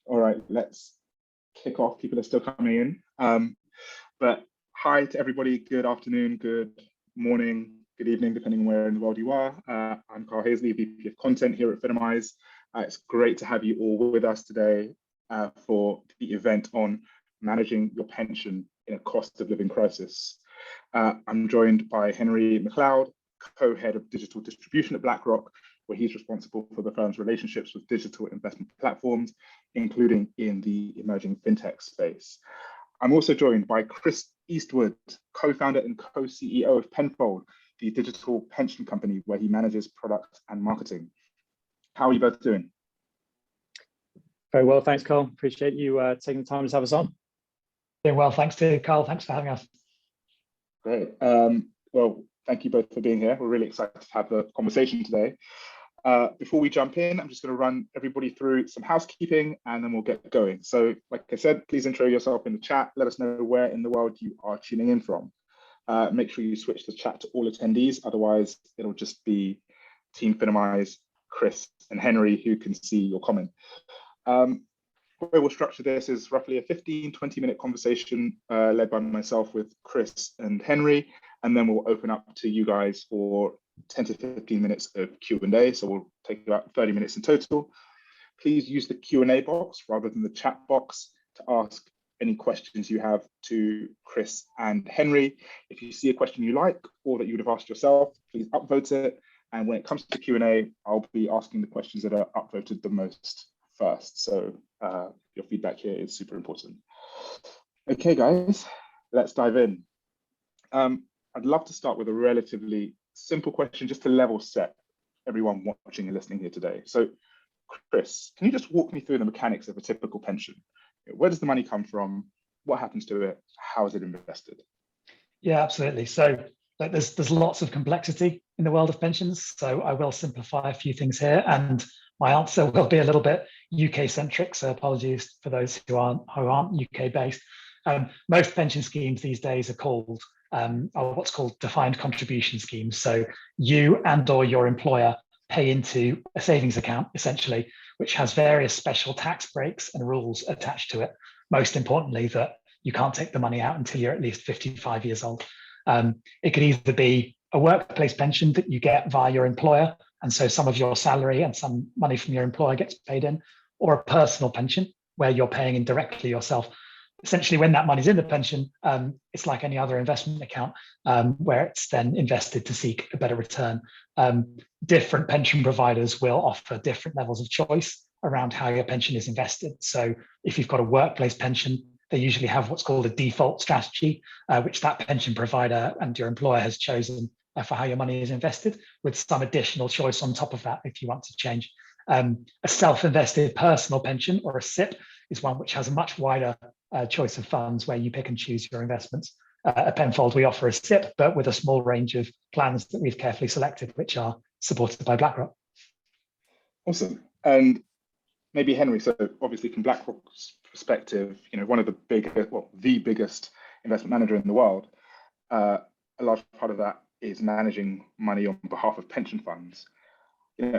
All right, let's kick off. People are still coming in. But hi to everybody. Good afternoon, good morning, good evening, depending on where in the world you are. I'm Carl Hazeley, VP of Content here at Finimize. It's great to have you all with us today for the event on managing your pension in a cost of living crisis. I'm joined by Henry MacLeod, co-head of digital distribution at Blackrock, where he's responsible for the firm's relationships with digital investment platforms, including in the emerging fintech space. I'm also joined by Chris Eastwood, co-founder and co-CEO of Penfold, the digital pension company where he manages product and marketing. How are you both doing? Very well, thanks, Carl. Appreciate you taking the time to have us on. Doing well, thanks to Carl. Thanks for having us. Great. Well, thank you both for being here. We're really excited to have the conversation today. Before we jump in, I'm just going to run everybody through some housekeeping and then we'll get going. So like I said, please intro yourself in the chat. Let us know where in the world you are tuning in from. Make sure you switch the chat to all attendees. Otherwise, it'll just be Team Finimize, Chris and Henry who can see your comment. The way we'll structure this is roughly a 15-20 minute conversation led by myself with Chris and Henry, and then we'll open up to you guys for 10 to 15 minutes of Q&A. So we'll take about 30 minutes in total. Please use the Q&A box rather than the chat box to ask any questions you have to Chris and Henry. If you see a question you like or that you would have asked yourself, please upvote it. And when it comes to Q&A, I'll be asking the questions that are upvoted the most first. So your feedback here is super important. Okay, guys, let's dive in. I'd love to start with a relatively simple question just to level set everyone watching and listening here today. So Chris, can you just walk me through the mechanics of a typical pension? Where does the money come from? What happens to it? How is it invested? Yeah, absolutely. So there's lots of complexity in the world of pensions. So I will simplify a few things here, and my answer will be a little bit UK centric. So apologies for those who aren't UK based. Most pension schemes these days are called are what's called defined contribution schemes. So you and or your employer pay into a savings account, essentially, which has various special tax breaks and rules attached to it. Most importantly, that you can't take the money out until you're at least 55 years old. It could either be a workplace pension that you get via your employer, and so some of your salary and some money from your employer gets paid in, or a personal pension where you're paying in directly yourself. Essentially, when that money's in the pension, it's like any other investment account where it's then invested to seek a better return. Different pension providers will offer different levels of choice around how your pension is invested. So if you've got a workplace pension, they usually have what's called a default strategy, which that pension provider and your employer has chosen for how your money is invested, with some additional choice on top of that if you want to change. A self-invested personal pension, or a SIP, is one which has a much wider choice of funds where you pick and choose your investments. At Penfold, we offer a SIP, but with a small range of plans that we've carefully selected, which are supported by Blackrock. Awesome. And maybe Henry, so obviously from Blackrock's perspective, one of the biggest, well, the biggest investment manager in the world, a large part of that is managing money on behalf of pension funds.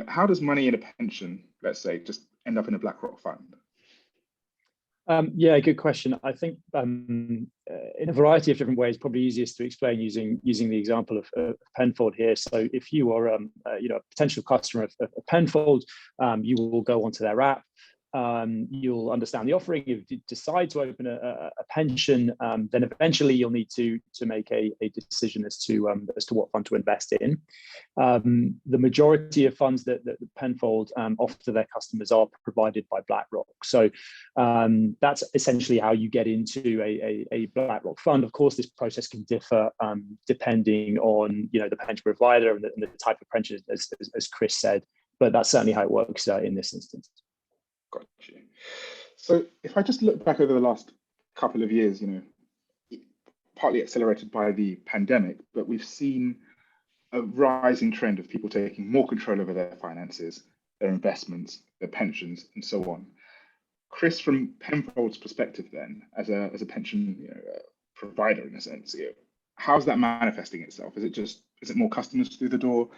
How does money in a pension, let's say, just end up in a BlackRock fund? Yeah, good question. I think in a variety of different ways, probably easiest to explain using the example of Penfold here. So if you are a potential customer of Penfold, you will go onto their app. You'll understand the offering. If you decide to open a pension, then eventually you'll need to make a decision as to what fund to invest in. The majority of funds that Penfold offer to their customers are provided by Blackrock. So that's essentially how you get into a Blackrock fund. Of course, this process can differ depending on the pension provider and the type of pension, as Chris said, but that's certainly how it works in this instance. Got you. So if I just look back over the last couple of years, partly accelerated by the pandemic, but we've seen a rising trend of people taking more control over their finances, their investments, their pensions, and so on. Chris, from Penfold's perspective then, as a pension provider in a sense, how's that manifesting itself? Is it more customers through the door?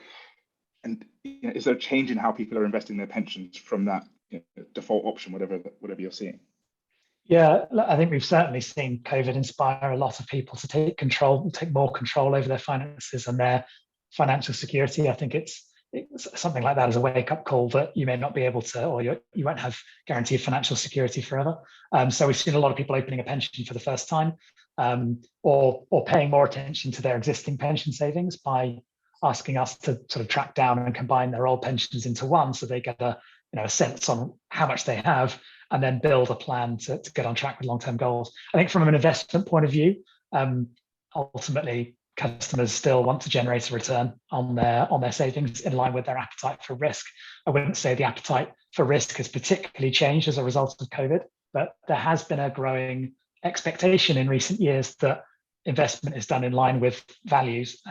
And is there a change in how people are investing their pensions from that default option, whatever you're seeing? Yeah, I think we've certainly seen COVID inspire a lot of people to take more control over their finances and their financial security. I think it's something like that as a wake-up call that you may not be able to, or you won't have guaranteed financial security forever. So we've seen a lot of people opening a pension for the first time, or paying more attention to their existing pension savings by asking us to sort of track down and combine their old pensions into one, so they get a sense on how much they have, and then build a plan to get on track with long-term goals. I think from an investment point of view, ultimately, customers still want to generate a return on their savings in line with their appetite for risk. I wouldn't say the appetite for risk has particularly changed as a result of COVID, but there has been a growing expectation in recent years that investment is done in line with values,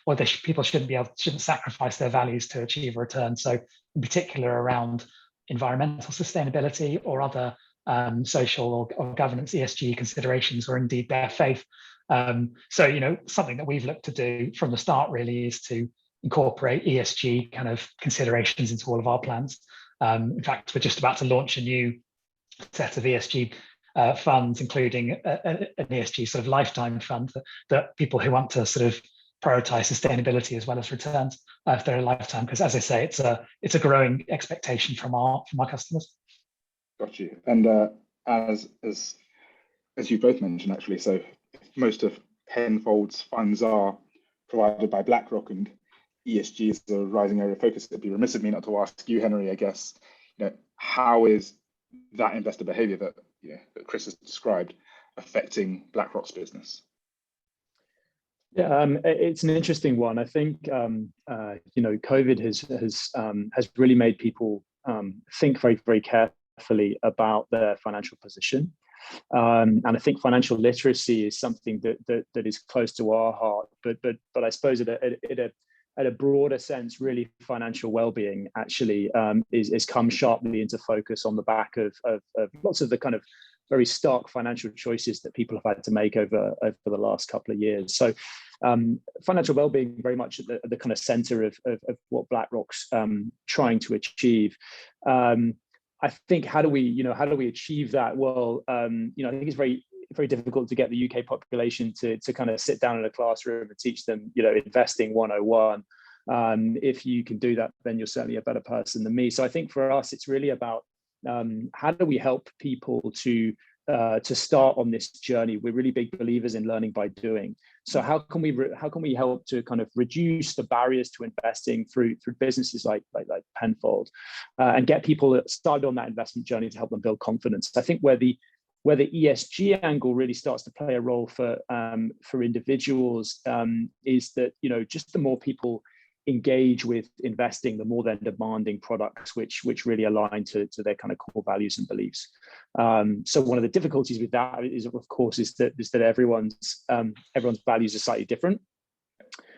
or people shouldn't sacrifice their values to achieve a return. So in particular around environmental sustainability or other social or governance ESG considerations, or indeed their faith. So something that we've looked to do from the start really is to incorporate ESG kind of considerations into all of our plans. In fact, we're just about to launch a new set of ESG funds, including an ESG sort of lifetime fund that people who want to sort of prioritize sustainability as well as returns for their lifetime. Because as I say, it's a growing expectation from our customers. Got you. And as you both mentioned, actually, so most of Penfold's funds are provided by Blackrock, and ESG is the rising area of focus. It'd be remiss of me not to ask you, Henry, I guess, how is that investor behavior that Chris has described affecting Blackrock's business? Yeah, it's an interesting one. I think COVID has really made people think very, very carefully about their financial position, and I think financial literacy is something that is close to our heart. But I suppose at a broader sense, really financial well-being actually is come sharply into focus on the back of lots of the kind of very stark financial choices that people have had to make over the last couple of years. So financial well-being very much at the kind of center of what Blackrock's trying to achieve. I think how do we achieve that? Well, I think it's very, very difficult to get the UK population to kind of sit down in a classroom and teach them, investing 101. If you can do that, then you're certainly a better person than me. So I think for us, it's really about how do we help people to start on this journey? We're really big believers in learning by doing. So how can we help to kind of reduce the barriers to investing through businesses like Penfold, and get people started on that investment journey to help them build confidence? I think where the ESG angle really starts to play a role for individuals is that just the more people engage with investing, the more they're demanding products which really align to their kind of core values and beliefs. So one of the difficulties with that is that everyone's values are slightly different.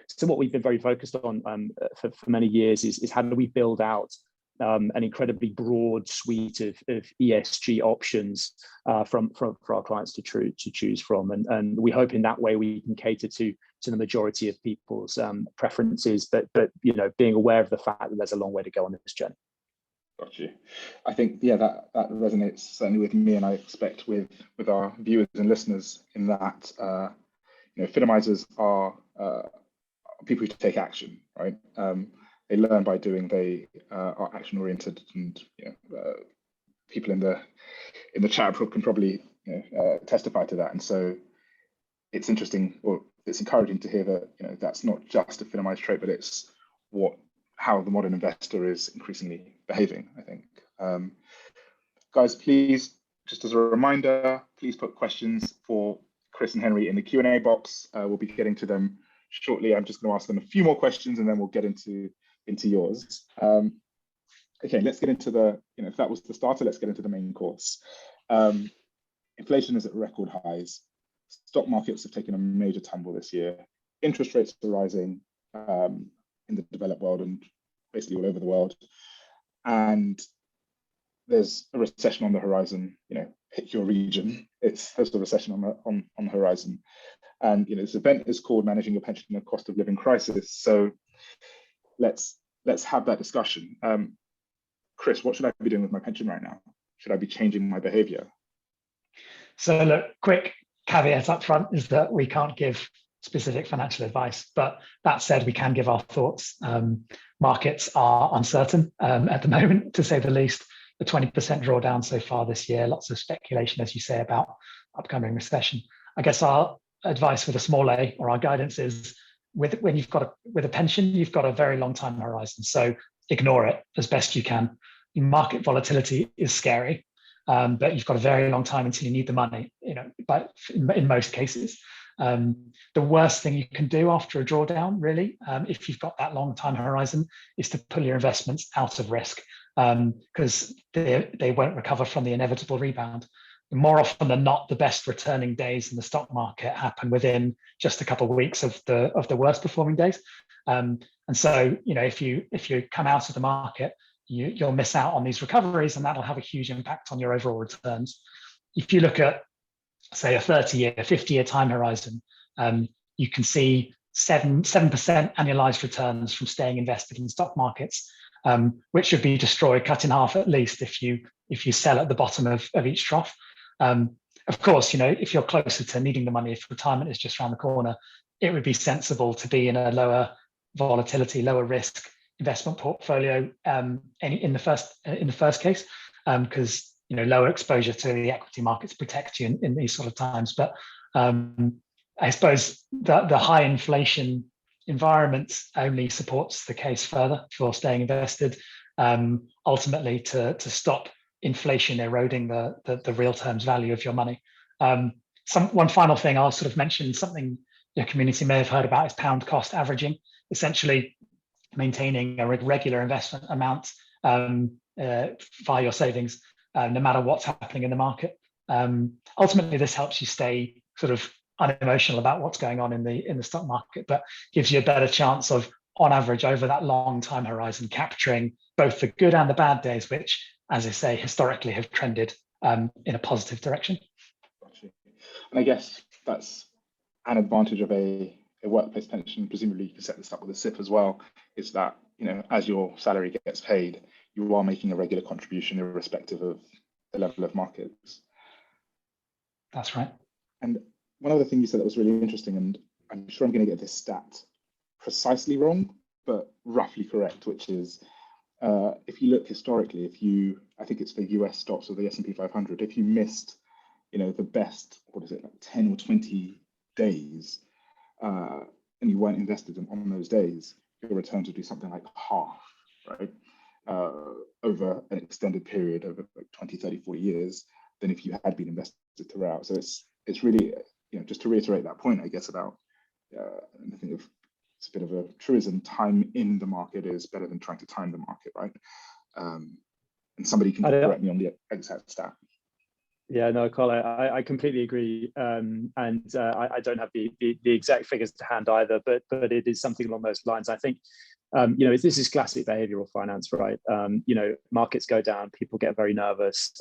So what we've been very focused on for many years is how do we build out an incredibly broad suite of ESG options for our clients to choose from, and we hope in that way we can cater to the majority of people's preferences, but being aware of the fact that there's a long way to go on this journey. Got you. I think that resonates certainly with me, and I expect with our viewers and listeners, in that Finimizers are people who take action, right? They learn by doing. They are action oriented, and people in the chat can probably testify to that. And so it's interesting, or it's encouraging to hear that that's not just a Finimize trait, but it's how the modern investor is increasingly behaving, I think. Guys, please, just as a reminder, please put questions for Chris and Henry in the Q&A box. We'll be getting to them shortly. I'm just going to ask them a few more questions, and then we'll get into yours. Okay, let's get into if that was the starter, let's get into the main course. Inflation is at record highs. Stock markets have taken a major tumble this year. Interest rates are rising in the developed world and basically all over the world. And there's a recession on the horizon. Pick your region. There's a recession on the horizon. And this event is called Managing Your Pension in a Cost of Living Crisis. So let's have that discussion. Chris, what should I be doing with my pension right now? Should I be changing my behavior? So look, quick caveat up front is that we can't give specific financial advice, but that said, we can give our thoughts. Markets are uncertain at the moment, to say the least. The 20% drawdown so far this year, lots of speculation, as you say, about upcoming recession. I guess our advice with a small a, or our guidance is, with a pension, you've got a very long time horizon. So ignore it as best you can. Market volatility is scary, but you've got a very long time until you need the money, but in most cases. The worst thing you can do after a drawdown, really, if you've got that long time horizon, is to pull your investments out of risk, because they won't recover from the inevitable rebound. More often than not, the best returning days in the stock market happen within just a couple of weeks of the worst performing days. And so, if you come out of the market, you'll miss out on these recoveries, and that'll have a huge impact on your overall returns. If you look at, say, a 30-year, 50-year time horizon, you can see 7% annualized returns from staying invested in stock markets, which should be destroyed, cut in half at least, if you sell at the bottom of each trough. Of course, if you're closer to needing the money, if retirement is just around the corner, it would be sensible to be in a lower volatility, lower risk investment portfolio in the first case, because lower exposure to the equity markets protect you in these sort of times. But I suppose the high inflation environment only supports the case further for staying invested, ultimately to stop inflation eroding the real terms value of your money. One final thing I'll sort of mention, something your community may have heard about, is pound cost averaging, essentially maintaining a regular investment amount via your savings, no matter what's happening in the market. Ultimately, this helps you stay sort of unemotional about what's going on in the stock market, but gives you a better chance of, on average, over that long time horizon, capturing both the good and the bad days, which, as I say, historically have trended in a positive direction. And I guess that's an advantage of a workplace pension. Presumably, you can set this up with a SIP as well, is that, as your salary gets paid, you are making a regular contribution irrespective of the level of markets. That's right. And one other thing you said that was really interesting, and I'm sure I'm going to get this stat precisely wrong, but roughly correct, which is if you look historically, I think it's for US stocks or the S&P 500, if you missed, the best, 10 or 20 days, and you weren't invested on those days, your returns would be something like half, right? Over an extended period, over like 20, 30, 40 years, than if you had been invested throughout. So it's really, just to reiterate that point, I guess, about, I think it's a bit of a truism, time in the market is better than trying to time the market, right? And somebody can correct me on the exact stat. Yeah, no, Carl, I completely agree, and I don't have the exact figures to hand either, but it is something along those lines. I think, this is classic behavioral finance, right? Markets go down, people get very nervous.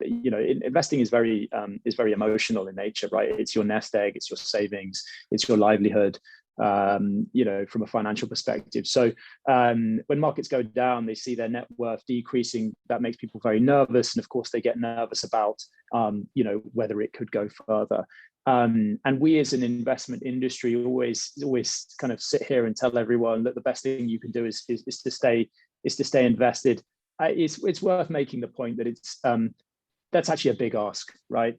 Investing is very emotional in nature, right? It's your nest egg, it's your savings, it's your livelihood. From a financial perspective. So when markets go down, they see their net worth decreasing. That makes people very nervous. And of course, they get nervous about, whether it could go further. And we as an investment industry always kind of sit here and tell everyone that the best thing you can do is to stay invested. It's worth making the point that that's actually a big ask, right?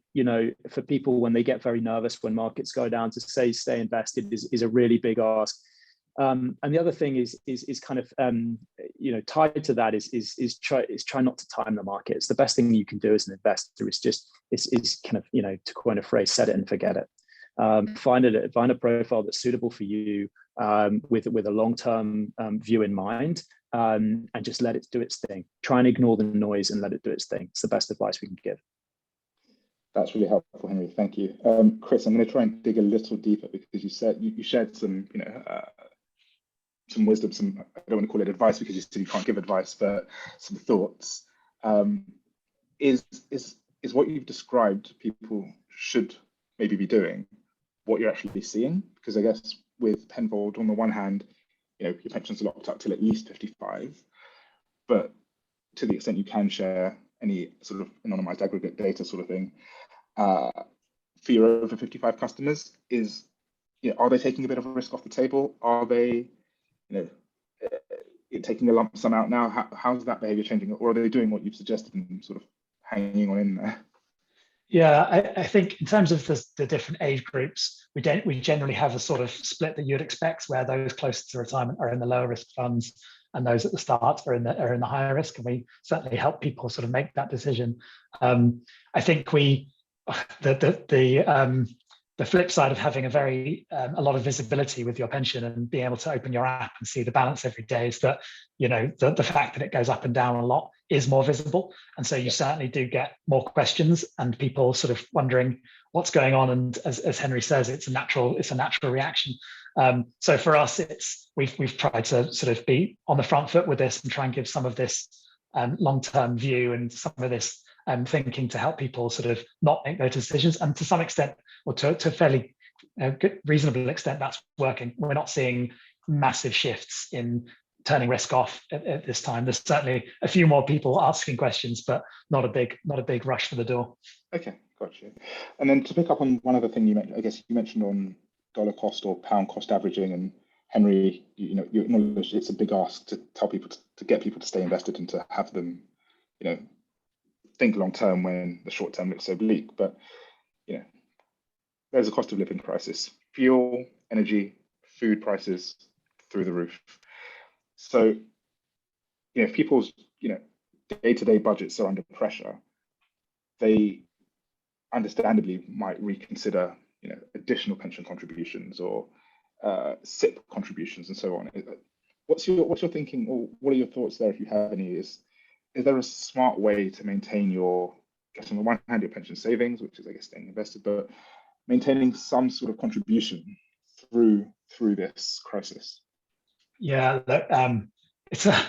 For people when they get very nervous when markets go down, to say stay invested is a really big ask. And the other thing is kind of tied to that is try not to time the markets. The best thing you can do as an investor is kind of to coin a phrase, set it and forget it. Find a profile that's suitable for you with a long-term view in mind. And just let it do its thing. Try and ignore the noise and let it do its thing. It's the best advice we can give. That's really helpful, Henry. Thank you. Chris, I'm going to try and dig a little deeper, because you said you shared some, some wisdom, I don't want to call it advice because you said you can't give advice, but some thoughts. Is what you've described people should maybe be doing what you're actually seeing? Because I guess with Penfold, on the one hand, your pension's locked up till at least 55, but to the extent you can share any sort of anonymized aggregate data sort of thing, for your over 55 customers, is, are they taking a bit of a risk off the table? Are they, taking a lump sum out now? How's that behavior changing? Or are they doing what you've suggested and sort of hanging on in there? Yeah, I think in terms of the different age groups, we generally have a sort of split that you'd expect, where those closest to retirement are in the lower risk funds, and those at the start are in the higher risk. And we certainly help people sort of make that decision. I think the flip side of having a lot of visibility with your pension and being able to open your app and see the balance every day is that, the fact that it goes up and down a lot is more visible. And so you certainly do get more questions and people sort of wondering what's going on. And as Henry says, it's a natural reaction. So for us, we've tried to sort of be on the front foot with this and try and give some of this long-term view and some of this thinking to help people sort of not make those decisions. And to some extent, or to a fairly reasonable extent, that's working. We're not seeing massive shifts in turning risk off at this time. There's certainly a few more people asking questions, but not a big rush for the door. Okay, got you. And then to pick up on one other thing you mentioned, I guess you mentioned on dollar cost or pound cost averaging, and Henry, you acknowledge it's a big ask to tell people to get people to stay invested and to have them, think long term when the short term looks so bleak. But there's a cost of living crisis, fuel, energy, food prices through the roof. So if people's day-to-day budgets are under pressure, they understandably might reconsider additional pension contributions or SIP contributions and so on. What's your thinking, or what are your thoughts there, if you have any? Is there a smart way to maintain on the one hand, your pension savings, which is, I guess, staying invested, but maintaining some sort of contribution through this crisis? Yeah, it's a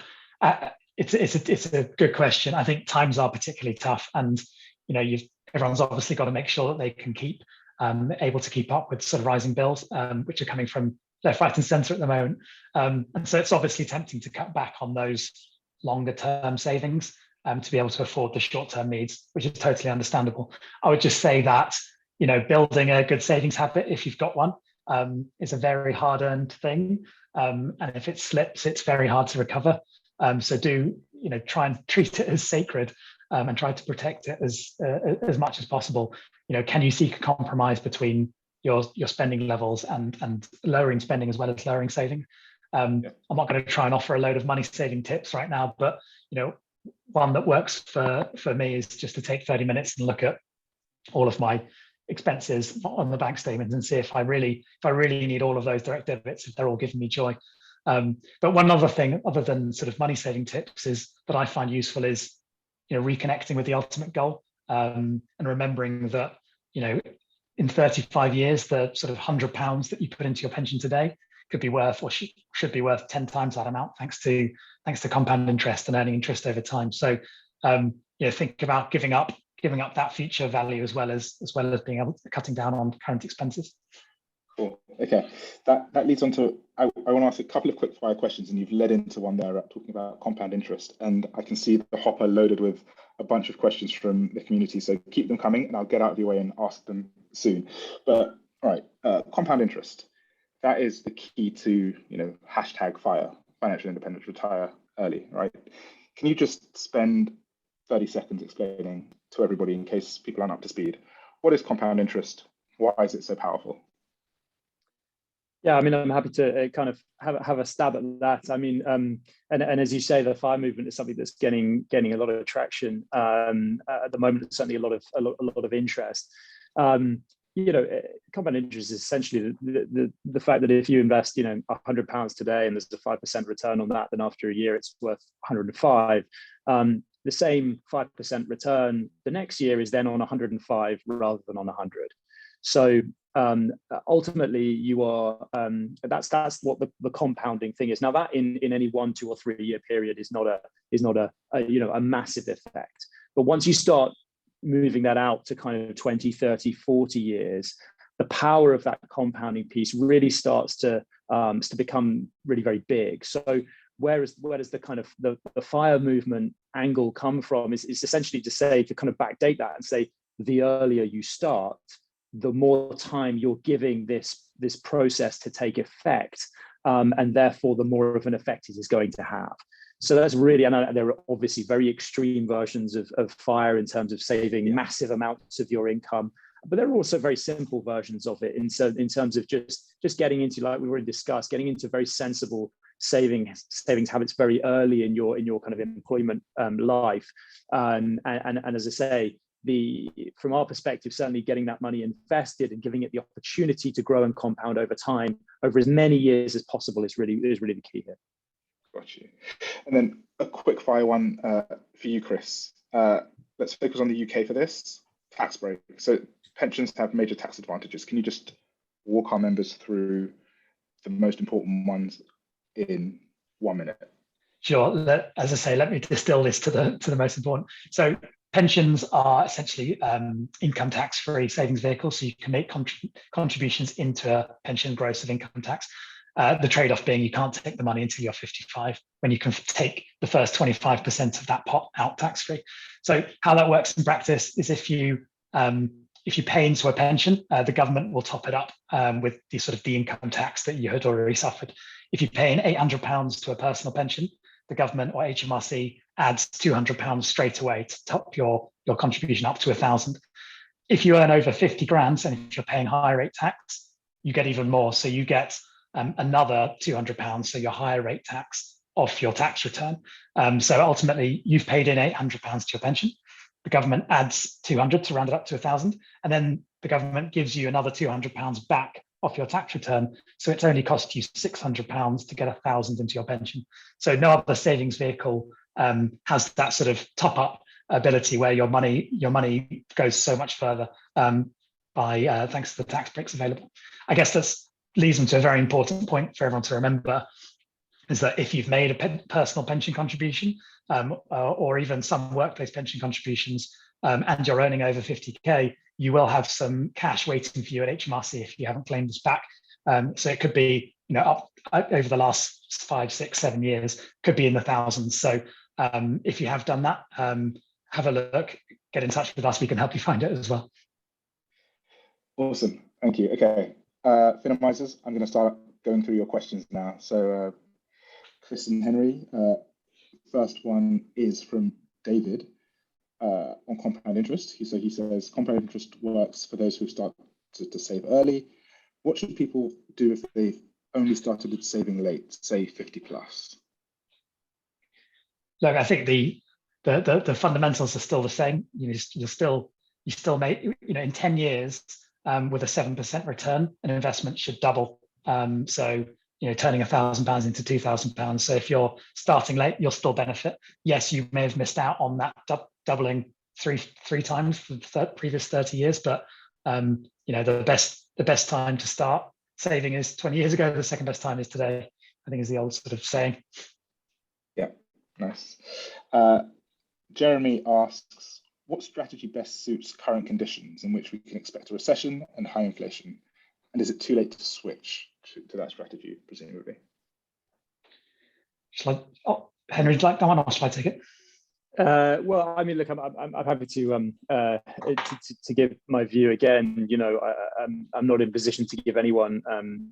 good question. I think times are particularly tough, and everyone's obviously got to make sure that they can keep able to keep up with sort of rising bills, which are coming from left, right, and centre at the moment. And so it's obviously tempting to cut back on those longer term savings to be able to afford the short term needs, which is totally understandable. I would just say that building a good savings habit, if you've got one, is a very hard earned thing. And if it slips, it's very hard to recover. So do try and treat it as sacred, and try to protect it as much as possible. Can you seek a compromise between your spending levels and lowering spending as well as lowering saving? I'm not going to try and offer a load of money saving tips right now, but one that works for me is just to take 30 minutes and look at all of my expenses on the bank statements and see if I really need all of those direct debits, if they're all giving me joy. But one other thing, other than sort of money saving tips, is that I find useful is reconnecting with the ultimate goal, and remembering that in 35 years the sort of £100 that you put into your pension today could be worth, or should be worth, 10 times that amount, thanks to compound interest and earning interest over time. So think about giving up that future value as well as being able to cutting down on current expenses. Cool. Okay, that leads on to I want to ask a couple of quick fire questions, and you've led into one there talking about compound interest, and I can see the hopper loaded with a bunch of questions from the community, so keep them coming and I'll get out of your way and ask them soon. But all right, compound interest, that is the key to #FIRE, financial independence, retire early, right? Can you just spend 30 seconds explaining to everybody, in case people aren't up to speed, what is compound interest? Why is it so powerful? Yeah, I mean, I'm happy to kind of have a stab at that. I mean, and as you say, the FIRE movement is something that's getting a lot of traction at the moment. Certainly, a lot of interest. Compound interest is essentially the fact that if you invest, £100 today and there's a 5% return on that, then after a year it's worth 105. The same 5% return the next year is then on 105 rather than on 100. So ultimately, you are that's what the compounding thing is. Now, that in any 1, 2, or 3 year period is not a massive effect. But once you start moving that out to kind of 20, 30, 40 years, the power of that compounding piece really starts to become really very big. So where does the kind of the FIRE movement angle come from is essentially to say, to kind of backdate that and say, the earlier you start, the more time you're giving this process to take effect, and therefore the more of an effect it is going to have. So that's really, and there are obviously very extreme versions of FIRE in terms of saving massive amounts of your income, but there are also very simple versions of it in terms of just getting into, like we've already discussed, getting into very sensible savings habits very early in your kind of employment life, and as I say, from our perspective, certainly getting that money invested and giving it the opportunity to grow and compound over time, over as many years as possible, is really the key here. Got you. And then a quick fire one for you, Chris. Let's focus on the UK for this. Tax break. So pensions have major tax advantages. Can you just walk our members through the most important ones in 1 minute? Sure. As I say, let me distill this to the most important. So pensions are essentially income tax-free savings vehicles, so you can make contributions into a pension gross of income tax. The trade-off being you can't take the money until you're 55, when you can take the first 25% of that pot out tax-free. So how that works in practice is if you pay into a pension, the government will top it up with the income tax that you had already suffered. If you pay in £800 to a personal pension, the government or HMRC adds £200 straight away to top your contribution up to 1,000. If you earn over 50 grand, and if you're paying higher rate tax, you get even more. So you get another £200, so your higher rate tax off your tax return. So ultimately, you've paid in £800 to your pension. The government adds 200 to round it up to 1,000, and then the government gives you another £200 back off your tax return. So it's only cost you £600 to get 1,000 into your pension. So no other savings vehicle has that sort of top up ability where your money goes so much further thanks to the tax breaks available. I guess that leads them to a very important point for everyone to remember, is that if you've made a personal pension contribution or even some workplace pension contributions and you're earning over 50k, you will have some cash waiting for you at HMRC if you haven't claimed this back. So it could be, up over the last 5, 6, 7 years, could be in the thousands. So if you have done that, have a look, get in touch with us. We can help you find it as well. Awesome, thank you. Okay, Finimizers, I'm going to start going through your questions now. So Chris and Henry, first one is from David. On compound interest. He says compound interest works for those who start to save early. What should people do if they've only started saving late, say 50 plus? Look, I think the fundamentals are still the same. You still make, in 10 years with a 7% return, an investment should double. So turning £1,000 into £2,000. So if you're starting late, you'll still benefit. Yes, you may have missed out on that doubling three times for the previous 30 years, but the best time to start saving is 20 years ago. The second best time is today, I think, is the old sort of saying. Yeah, nice. Jeremy asks, what strategy best suits current conditions in which we can expect a recession and high inflation? And is it too late to switch to that strategy, presumably? Henry, would you like that one, or shall I take it? Well, I mean, look, I'm happy to give my view again. I'm not in position to give anyone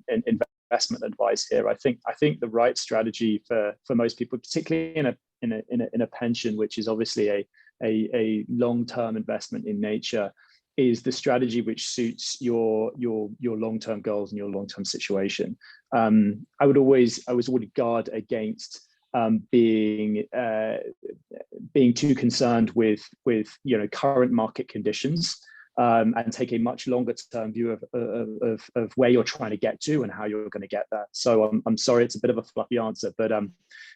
investment advice here. I think the right strategy for most people, particularly in a pension, which is obviously a long-term investment in nature, is the strategy which suits your long-term goals and your long-term situation. I would always guard against being too concerned with current market conditions, and take a much longer term view of where you're trying to get to and how you're going to get there. So I'm sorry, it's a bit of a fluffy answer, but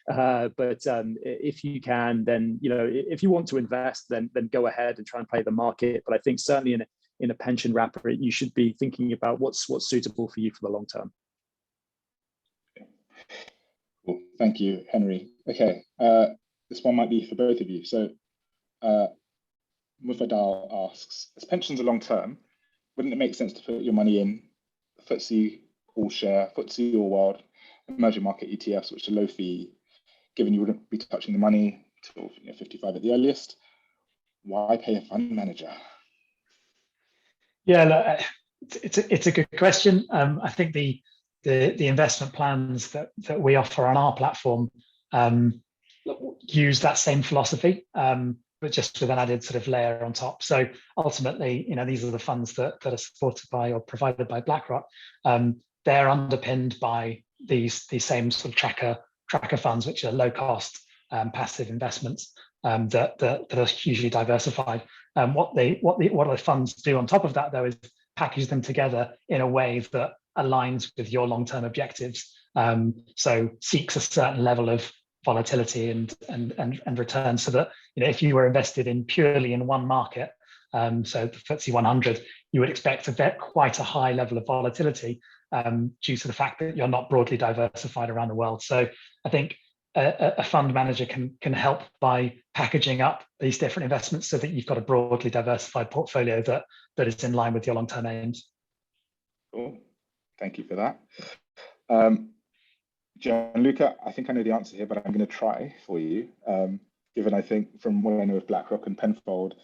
if you can, then if you want to invest, then go ahead and try and play the market. But I think certainly in a pension wrapper, you should be thinking about what's suitable for you for the long term. Cool. Thank you, Henry. Okay, this one might be for both of you. So Mufadal asks, as pensions are long term, wouldn't it make sense to put your money in FTSE All Share, FTSE All World, emerging market ETFs, which are low fee, given you wouldn't be touching the money till 55 at the earliest, why pay a fund manager? Yeah, look, it's a good question. I think the investment plans that we offer on our platform use that same philosophy, but just with an added sort of layer on top. So ultimately, these are the funds that are supported by or provided by BlackRock. They're underpinned by these same sort of tracker funds, which are low cost passive investments that are hugely diversified. What the funds do on top of that, though, is package them together in a way that aligns with your long-term objectives. So seeks a certain level of volatility and return, so that if you were invested in purely in one market, so the FTSE 100, you would expect to get quite a high level of volatility due to the fact that you're not broadly diversified around the world. So I think a fund manager can help by packaging up these different investments so that you've got a broadly diversified portfolio that is in line with your long-term aims. Cool. Thank you for that. Gianluca, I think I know the answer here, but I'm going to try for you. Given I think from what I know of BlackRock and Penfold,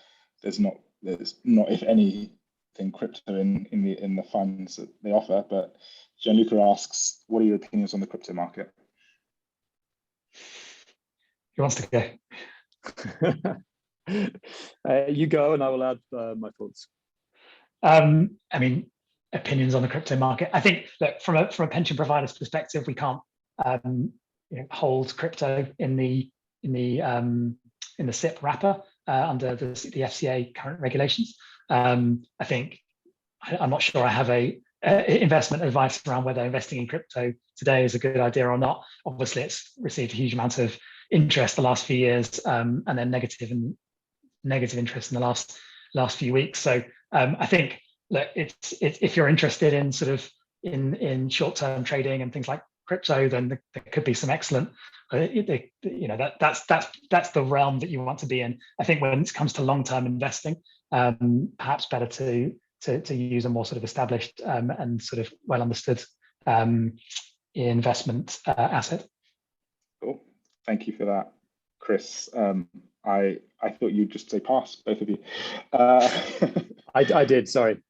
there's not if anything crypto in the funds that they offer. But Gianluca asks, what are your opinions on the crypto market? Who wants to go? You go, and I will add my thoughts. I mean, opinions on the crypto market. I think that from a pension provider's perspective, we can't hold crypto in the SIP wrapper under the FCA current regulations. I think I'm not sure I have a investment advice around whether investing in crypto today is a good idea or not. Obviously, it's received a huge amount of interest the last few years, and then negative interest in the last few weeks. So I think that if you're interested in sort of in short-term trading and things like crypto, then there could be some excellent. That's the realm that you want to be in. I think when it comes to long-term investing, perhaps better to use a more sort of established and sort of well understood investment asset. Cool. Thank you for that, Chris. I thought you'd just say pass, both of you. I did, sorry.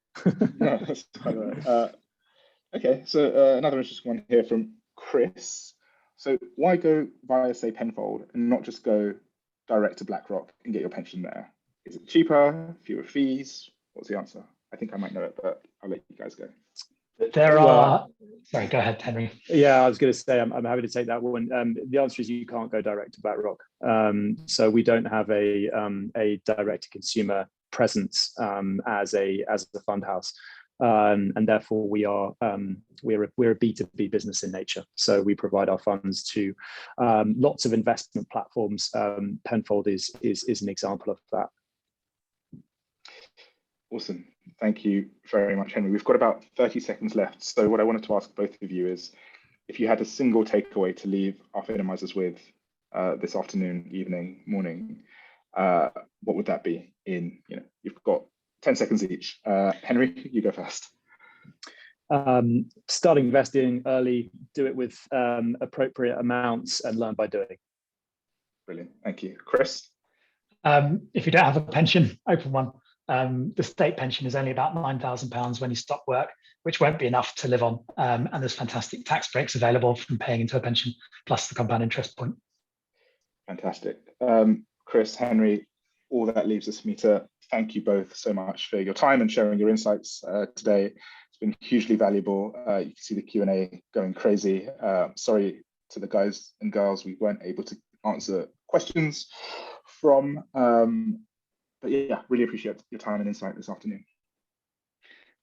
No, that's quite right. Okay, so another interesting one here from Chris. So why go via, say, Penfold and not just go direct to BlackRock and get your pension there? Is it cheaper, fewer fees? What's the answer? I think I might know it, but I'll let you guys go. Sorry, go ahead, Henry. Yeah, I was going to say I'm happy to take that one. The answer is you can't go direct to BlackRock. So we don't have a direct-to-consumer presence as a fund house, and therefore we're a B2B business in nature. So we provide our funds to lots of investment platforms. Penfold is an example of that. Awesome. Thank you very much, Henry. We've got about 30 seconds left. So what I wanted to ask both of you is, if you had a single takeaway to leave our Finimizers with this afternoon, evening, morning, what would that be? You've got 10 seconds each. Henry, you go first. Start investing early, do it with appropriate amounts, and learn by doing. Brilliant. Thank you. Chris? If you don't have a pension, open one. The state pension is only about £9,000 when you stop work, which won't be enough to live on. And there's fantastic tax breaks available from paying into a pension, plus the compound interest point. Fantastic. Chris, Henry, all that leaves us for me to thank you both so much for your time and sharing your insights today. It's been hugely valuable. You can see the Q&A going crazy. Sorry to the guys and girls we weren't able to answer questions from. But yeah, really appreciate your time and insight this afternoon.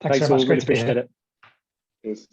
Thanks so much. Really appreciate it. Cheers.